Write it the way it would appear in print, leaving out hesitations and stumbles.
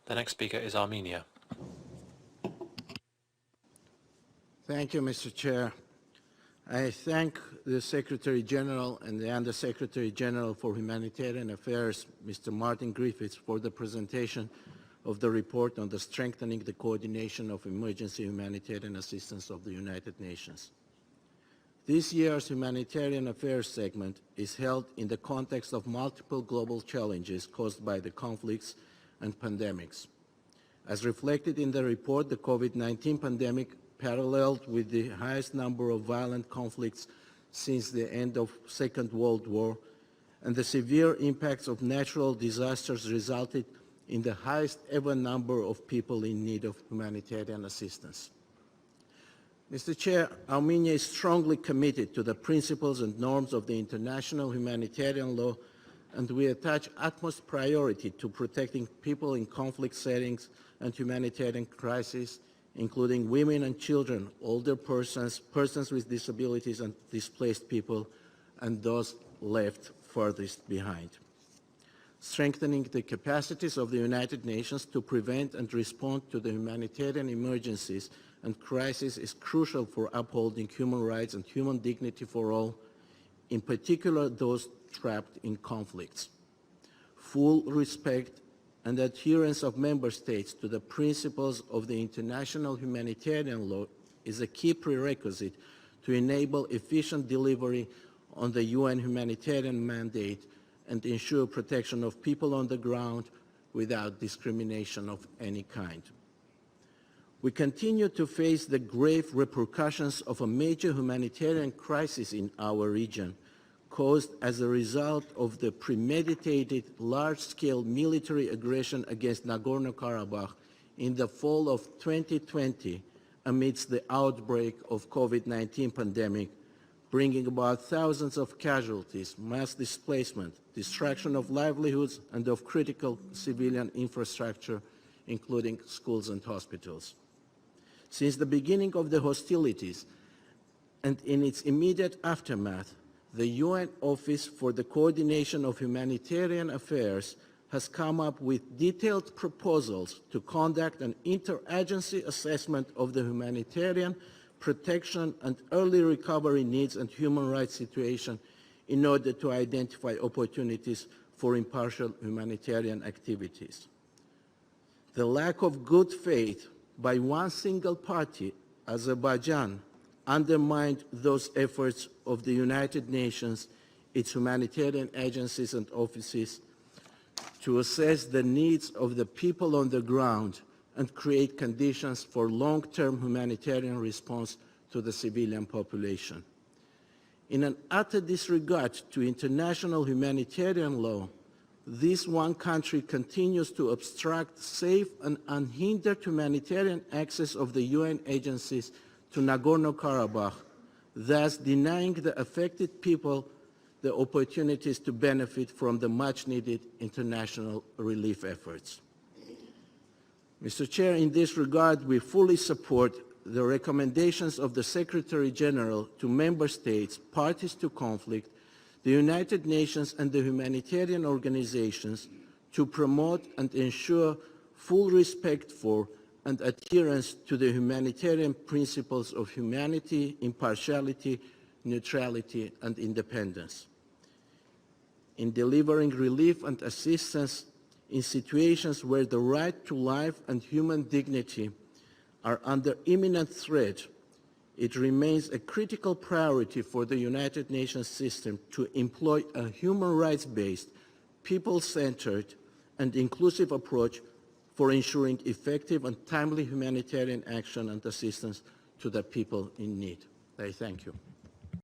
The next speaker is Armenia. Thank you, Mr. Chair. I thank the Secretary General and the Under Secretary General for Humanitarian Affairs, Mr. Martin Griffiths, for the presentation of the report on the strengthening the coordination of emergency humanitarian assistance of the United Nations. This year's Humanitarian Affairs segment is held in the context of multiple global challenges caused by the conflicts and pandemics. As reflected in the report, the COVID-19 pandemic paralleled with the highest number of violent conflicts since the end of the Second World War, and the severe impacts of natural disasters resulted in the highest ever number of people in need of humanitarian assistance. Mr. Chair, Armenia is strongly committed to the principles and norms of the international humanitarian law, and we attach utmost priority to protecting people in conflict settings and humanitarian crises, including women and children, older persons, persons with disabilities and displaced people, and those left furthest behind. Strengthening the capacities of the United Nations to prevent and respond to the humanitarian emergencies and crises is crucial for upholding human rights and human dignity for all, in particular those trapped in conflicts. Full respect and adherence of member states to the principles of the international humanitarian law is a key prerequisite to enable efficient delivery on the UN humanitarian mandate and ensure protection of people on the ground without discrimination of any kind. We continue to face the grave repercussions of a major humanitarian crisis in our region, caused as a result of the premeditated large-scale military aggression against Nagorno-Karabakh in the fall of 2020 amidst the outbreak of COVID-19 pandemic, bringing about thousands of casualties, mass displacement, destruction of livelihoods and of critical civilian infrastructure, including schools and hospitals. Since the beginning of the hostilities and in its immediate aftermath, the UN Office for the Coordination of Humanitarian Affairs has come up with detailed proposals to conduct an interagency assessment of the humanitarian, protection and early recovery needs and human rights situation in order to identify opportunities for impartial humanitarian activities. The lack of good faith by one single party, Azerbaijan, undermined those efforts of the United Nations, its humanitarian agencies and offices, to assess the needs of the people on the ground and create conditions for long-term humanitarian response to the civilian population. In an utter disregard to international humanitarian law, this one country continues to obstruct safe and unhindered humanitarian access of the UN agencies to Nagorno-Karabakh, thus denying the affected people the opportunities to benefit from the much-needed international relief efforts. Mr. Chair, in this regard, we fully support the recommendations of the Secretary General to member states, parties to conflict, the United Nations and the humanitarian organizations to promote and ensure full respect for and adherence to the humanitarian principles of humanity, impartiality, neutrality, and independence. In delivering relief and assistance in situations where the right to life and human dignity are under imminent threat, it remains a critical priority for the United Nations system to employ a human rights-based, people-centered, and inclusive approach for ensuring effective and timely humanitarian action and assistance to the people in need. I thank you.